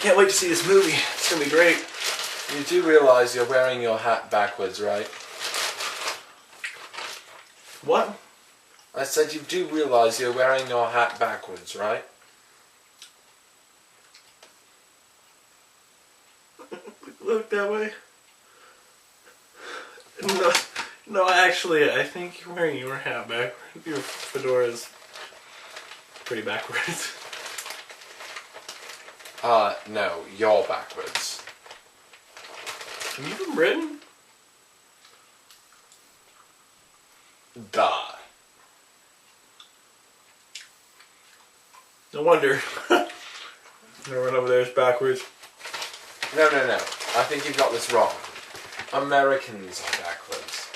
can't wait to see this movie. It's gonna be great. You do realize you're wearing your hat backwards, right? What? I said you do realize you're wearing your hat backwards, right? Look that way. No, actually, I think you're wearing your hat backwards. Your fedora is pretty backwards. No, you're backwards. Are you from Britain? Duh. No wonder. Everyone over there is backwards. No. I think you've got this wrong. Americans are backwards.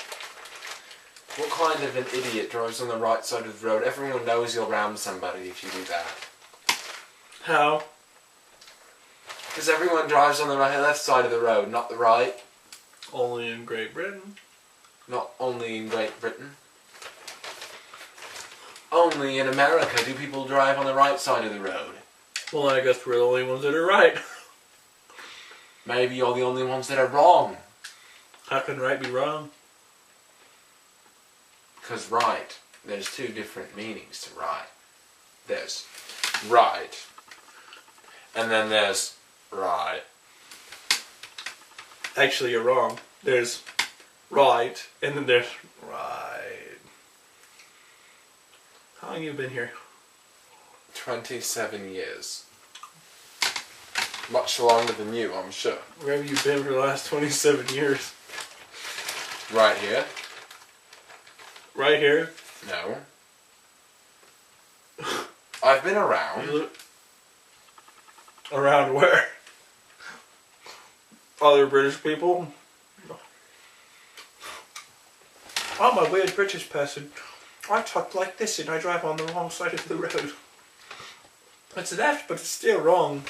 What kind of an idiot drives on the right side of the road? Everyone knows you'll ram somebody if you do that. How? Because everyone drives on the left side of the road, not the right. Only in Great Britain. Not only in Great Britain. Only in America do people drive on the right side of the road. Well, I guess we're the only ones that are right. Maybe you're the only ones that are wrong. How can right be wrong? Because right, there's two different meanings to right. There's right, and then there's right. Actually, you're wrong. There's right, and then there's right. How long have you been here? 27 years. Much longer than you, I'm sure. Where have you been for the last 27 years? Right here? Right here? No. I've been around. Around where? Other British people? I'm a weird British person. I talk like this and I drive on the wrong side of the road. It's left, but it's still wrong.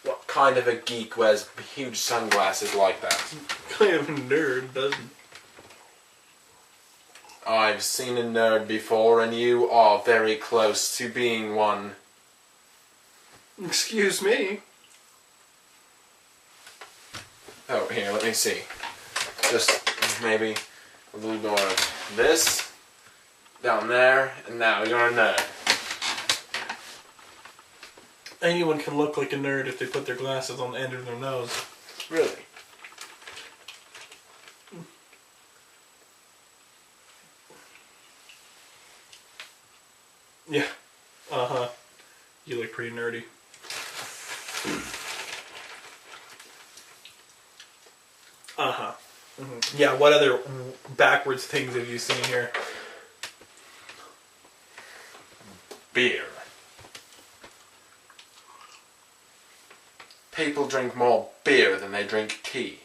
What kind of a geek wears huge sunglasses like that? Kind of a nerd, doesn't? I've seen a nerd before, and you are very close to being one. Excuse me. Oh, here, let me see. Just maybe a little more of this down there, and now you're a nerd. Anyone can look like a nerd if they put their glasses on the end of their nose. Really? Yeah. Uh-huh. You look pretty nerdy. Uh-huh. Mm-hmm. Yeah, what other backwards things have you seen here? Beer. People drink more beer than they drink tea.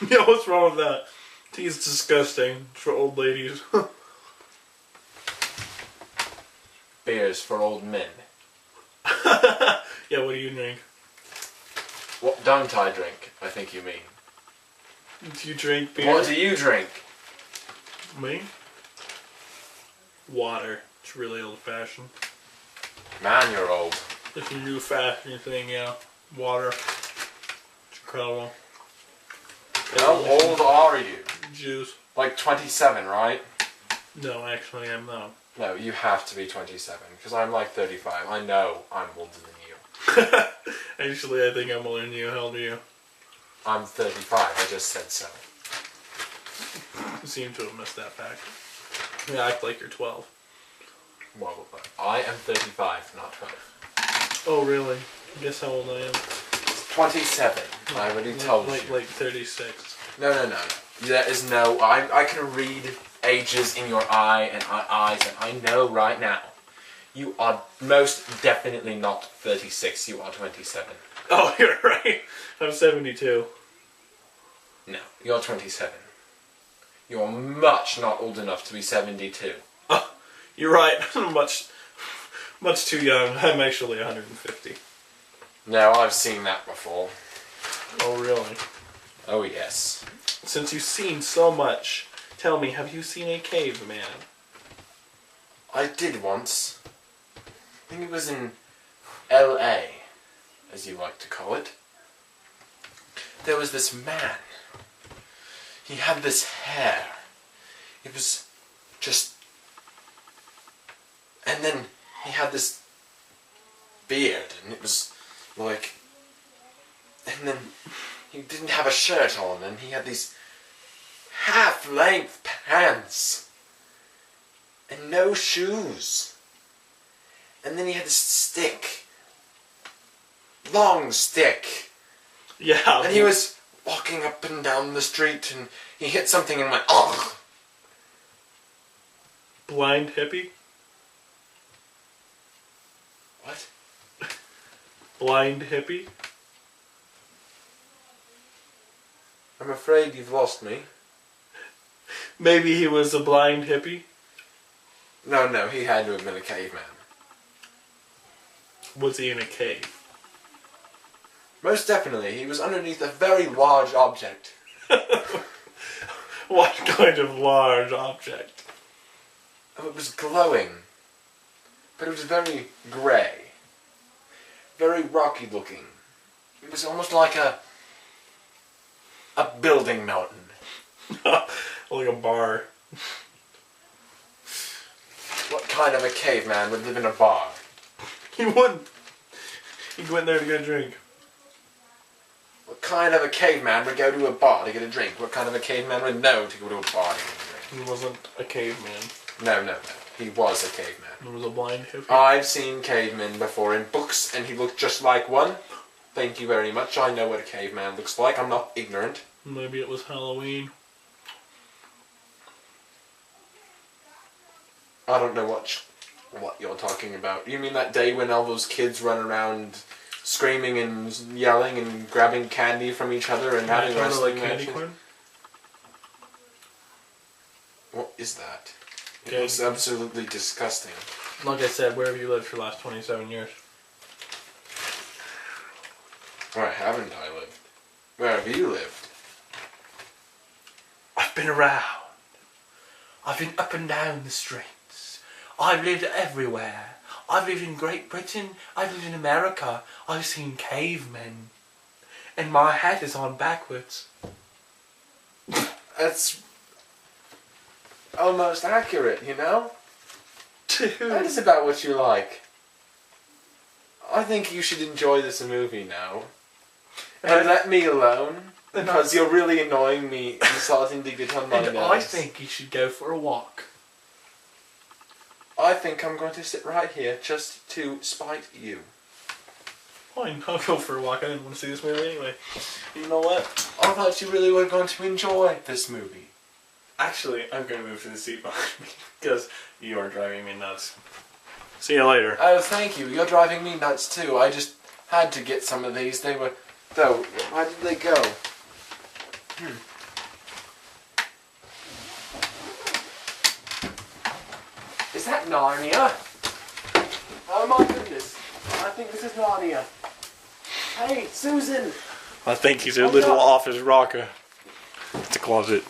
Yeah, what's wrong with that? Tea's disgusting. It's for old ladies. Beer's for old men. Yeah, what do you drink? What don't I drink, I think you mean. Do you drink beer? What do you drink? Me? Water. It's really old-fashioned. Man, you're old. It's a new fashion thing, yeah. Water. It's incredible. How old are you? Juice. Like 27, right? No, actually, I'm not. No, you have to be 27, because I'm like 35. I know I'm older than you. Actually, I think I'm older than you. How old are you? I'm 35, I just said so. You seem to have missed that fact. You act like you're 12. Well, I am 35, not 12. Oh, really? Guess how old I am? 27. I already told you. Like 36. No. There is no... I can read ages in your eyes, and I know right now. You are most definitely not 36. You are 27. Oh, you're right. I'm 72. No, you're 27. You're much not old enough to be 72. Oh, you're right. I'm much too young. I'm actually 150. No, I've seen that before. Oh, really? Oh, yes. Since you've seen so much, tell me, have you seen a caveman? I did once. I think it was in L.A., as you like to call it. There was this man. He had this hair. It was just... And then he had this beard, and it was like... And then he didn't have a shirt on, and he had these half-length pants. And no shoes. And then he had this stick. Long stick. Yeah. And he was walking up and down the street, and he hit something and went, ugh. Blind hippie? What? Blind hippie? I'm afraid you've lost me. Maybe he was a blind hippie? No, he had to have been a caveman. Was he in a cave? Most definitely, he was underneath a very large object. What kind of large object? It was glowing, but it was very grey. Very rocky looking. It was almost like a building mountain. Like a bar. What kind of a caveman would live in a bar? He wouldn't. He'd go in there to get a drink. What kind of a caveman would go to a bar to get a drink? What kind of a caveman would know to go to a bar to get a drink? He wasn't a caveman. No. He was a caveman. He was a blind hippie. I've seen cavemen before in books, and he looked just like one. Thank you very much. I know what a caveman looks like. I'm not ignorant. Maybe it was Halloween. I don't know what you're talking about. You mean that day when all those kids run around screaming and yelling and grabbing candy from each other and having wrestling matches? What is that? It looks absolutely disgusting. Like I said, where have you lived for the last 27 years? Where haven't I lived? Where have you lived? I've been around. I've been up and down the streets. I've lived everywhere. I've lived in Great Britain. I've lived in America. I've seen cavemen. And my hat is on backwards. That's almost accurate, you know? Dude. That is about what you like. I think you should enjoy this movie now. And let me alone. Because you're really annoying me insulting to get on my nerves. And I think you should go for a walk. I think I'm going to sit right here just to spite you. Fine, I'll go for a walk. I didn't want to see this movie anyway. You know what? I thought you really were going to enjoy this movie. Actually, I'm going to move to the seat behind me because you are driving me nuts. See you later. Oh, thank you. You're driving me nuts too. I just had to get some of these. They were... Though, why did they go? Is that Narnia? Oh my goodness. I think this is Narnia. Hey, Susan! I think he's a little off his rocker. It's a closet.